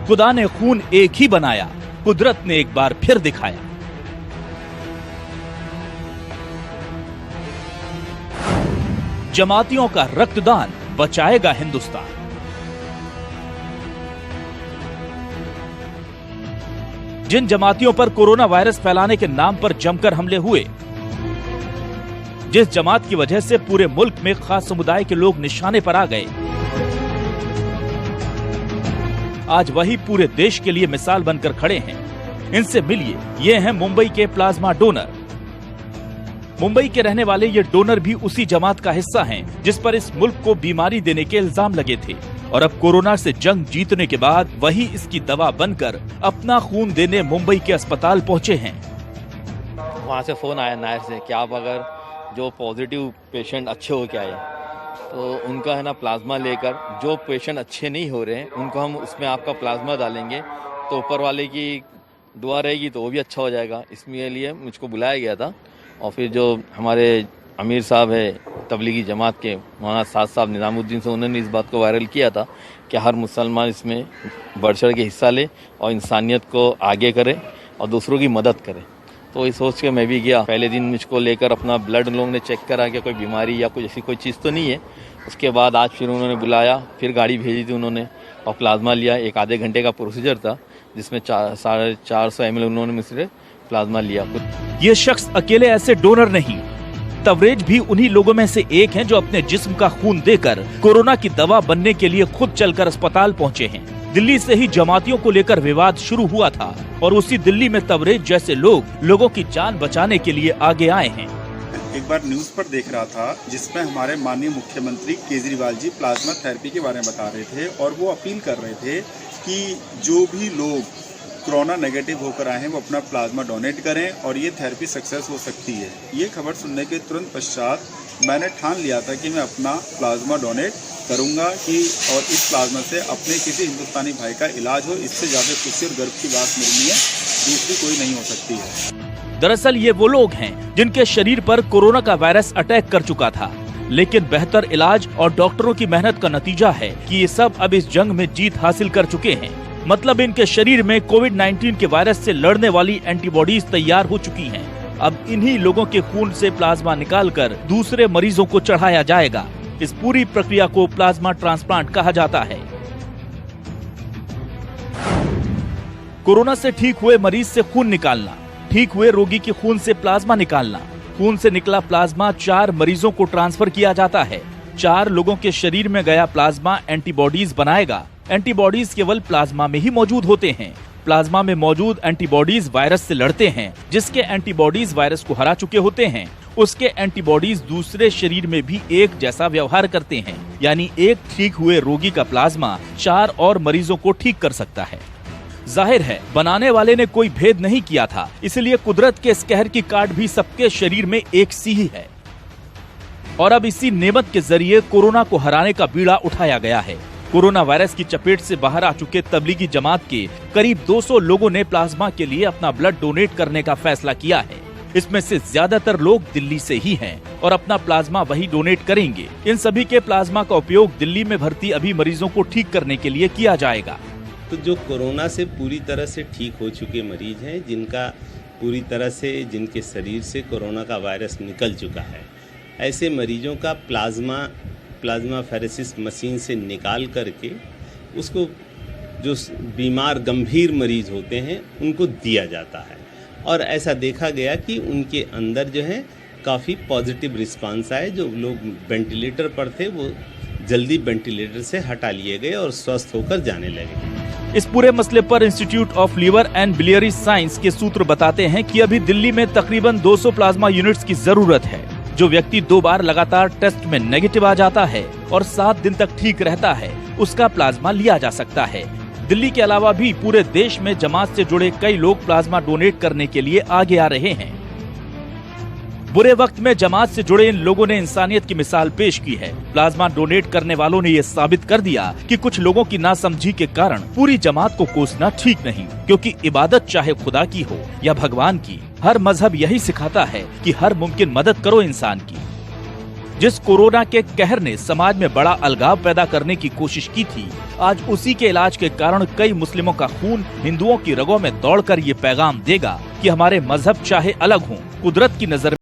खुदा ने खून एक ही बनाया, कुदरत ने एक बार फिर दिखाया। जमातियों का रक्तदान बचाएगा हिंदुस्तान। जिन जमातियों पर कोरोना वायरस फैलाने के नाम पर जमकर हमले हुए, जिस जमात की वजह से पूरे मुल्क में खास समुदाय के लोग निशाने पर आ गए, आज वही पूरे देश के लिए मिसाल बनकर खड़े हैं। इनसे मिलिए, ये हैं मुंबई के प्लाज्मा डोनर। मुंबई के रहने वाले ये डोनर भी उसी जमात का हिस्सा हैं जिस पर इस मुल्क को बीमारी देने के इल्जाम लगे थे, और अब कोरोना से जंग जीतने के बाद वही इसकी दवा बनकर अपना खून देने मुंबई के अस्पताल पहुंचे हैं। वहाँ से फोन आया नायर से कि आप अगर जो पॉजिटिव पेशेंट अच्छे हो के आए तो उनका है ना प्लाज्मा लेकर, जो पेशेंट अच्छे नहीं हो रहे हैं उनको हम उसमें आपका प्लाज्मा डालेंगे तो ऊपर वाले की दुआ रहेगी तो वो भी अच्छा हो जाएगा। इसके लिए मुझको बुलाया गया था। और फिर जो हमारे अमीर साहब है तबलीगी जमात के मौलाना साद साहब निज़ामुद्दीन से, उन्होंने इस बात को वायरल किया था कि हर मुसलमान इसमें बढ़ चढ़ के हिस्सा ले और इंसानियत को आगे करे और दूसरों की मदद करे। तो इस सोच के मैं भी गया। पहले दिन मुझको लेकर अपना ब्लड लोगों ने चेक करा कि कोई बीमारी या कुछ ऐसी कोई चीज़ तो नहीं है। उसके बाद आज फिर उन्होंने बुलाया, फिर गाड़ी भेजी थी उन्होंने और प्लाज्मा लिया। एक आधे घंटे का प्रोसीजर था जिसमें 450 ml उन्होंने मुझसे प्लाज्मा लिया। ये शख्स अकेले ऐसे डोनर नहीं, तवरेज भी उन्हीं लोगों में से एक हैं जो अपने जिस्म का खून देकर कोरोना की दवा बनने के लिए खुद चलकर अस्पताल पहुंचे हैं। दिल्ली से ही जमातियों को लेकर विवाद शुरू हुआ था और उसी दिल्ली में तवरेज जैसे लोग लोगों की जान बचाने के लिए आगे आए हैं। एक बार न्यूज़ पर देख रहा था जिसमें हमारे माननीय मुख्यमंत्री केजरीवाल जी प्लाज्मा थेरेपी के बारे में बता रहे थे और वो अपील कर रहे थे कि जो भी लोग कोरोना नेगेटिव होकर आए हैं वो अपना प्लाज्मा डोनेट करें और ये थेरेपी सक्सेस हो सकती है। ये खबर सुनने के तुरंत पश्चात मैंने ठान लिया था कि मैं अपना प्लाज्मा डोनेट करूंगा कि और इस प्लाज्मा से अपने किसी हिंदुस्तानी भाई का इलाज हो। इससे ज़्यादा खुशी और गर्व की बात मेरे लिए दूसरी कोई नहीं हो सकती है। दरअसल ये वो लोग हैं जिनके शरीर पर कोरोना का वायरस अटैक कर चुका था, लेकिन बेहतर इलाज और डॉक्टरों की मेहनत का नतीजा है कि ये सब अब इस जंग में जीत हासिल कर चुके हैं। मतलब इनके शरीर में कोविड-19 के वायरस से लड़ने वाली एंटीबॉडीज तैयार हो चुकी हैं। अब इन्हीं लोगों के खून से प्लाज्मा निकालकर दूसरे मरीजों को चढ़ाया जाएगा। इस पूरी प्रक्रिया को प्लाज्मा ट्रांसप्लांट कहा जाता है। कोरोना से ठीक हुए मरीज से खून निकालना, ठीक हुए रोगी के खून से प्लाज्मा निकालना, खून से निकला प्लाज्मा 4 मरीजों को ट्रांसफर किया जाता है। 4 लोगों के शरीर में गया प्लाज्मा एंटीबॉडीज बनाएगा। एंटीबॉडीज केवल प्लाज्मा में ही मौजूद होते हैं। प्लाज्मा में मौजूद एंटीबॉडीज वायरस से लड़ते हैं। जिसके एंटीबॉडीज वायरस को हरा चुके होते हैं, उसके एंटीबॉडीज दूसरे शरीर में भी एक जैसा व्यवहार करते हैं। यानी एक ठीक हुए रोगी का प्लाज्मा 4 और मरीजों को ठीक कर सकता है। जाहिर है बनाने वाले ने कोई भेद नहीं किया था, इसलिए कुदरत के इस कहर की काट भी सबके शरीर में एक सी ही है। और अब इसी नेमत के जरिए कोरोना को हराने का बीड़ा उठाया गया है। कोरोना वायरस की चपेट से बाहर आ चुके तबलीगी जमात के करीब 200 लोगों ने प्लाज्मा के लिए अपना ब्लड डोनेट करने का फैसला किया है। इसमें से ज्यादातर लोग दिल्ली से ही हैं और अपना प्लाज्मा वही डोनेट करेंगे। इन सभी के प्लाज्मा का उपयोग दिल्ली में भर्ती अभी मरीजों को ठीक करने के लिए किया जाएगा। तो जो कोरोना से पूरी तरह से ठीक हो चुके मरीज हैं, जिनका पूरी तरह से जिनके शरीर से कोरोना का वायरस निकल चुका है, ऐसे मरीजों का प्लाज्मा फेरेसिस मशीन से निकाल करके उसको जो बीमार गंभीर मरीज होते हैं उनको दिया जाता है। और ऐसा देखा गया कि उनके अंदर जो है काफ़ी पॉजिटिव रिस्पांस आए। जो लोग वेंटिलेटर पर थे वो जल्दी वेंटिलेटर से हटा लिए गए और स्वस्थ होकर जाने लगे। इस पूरे मसले पर institute of liver and biliary science के सूत्र बताते हैं कि अभी दिल्ली में तकरीबन 200 प्लाज्मा यूनिट्स की जरूरत है। जो व्यक्ति 2 बार लगातार टेस्ट में नेगेटिव आ जाता है और 7 दिन तक ठीक रहता है, उसका प्लाज्मा लिया जा सकता है। दिल्ली के अलावा भी पूरे देश में जमात से जुड़े कई लोग प्लाज्मा डोनेट करने के लिए आगे आ रहे हैं। बुरे वक्त में जमात से जुड़े इन लोगों ने इंसानियत की मिसाल पेश की है। प्लाज्मा डोनेट करने वालों ने ये साबित कर दिया कि कुछ लोगों की नासमझी के कारण पूरी जमात को कोसना ठीक नहीं, क्योंकि इबादत चाहे खुदा की हो या भगवान की, हर मजहब यही सिखाता है कि हर मुमकिन मदद करो इंसान की। जिस कोरोना के कहर ने समाज में बड़ा अलगाव पैदा करने की कोशिश की थी, आज उसी के इलाज के कारण कई मुस्लिमों का खून हिंदुओं की रगों में दौड़कर ये पैगाम देगा कि हमारे मजहब चाहे अलग हों, कुदरत की नजर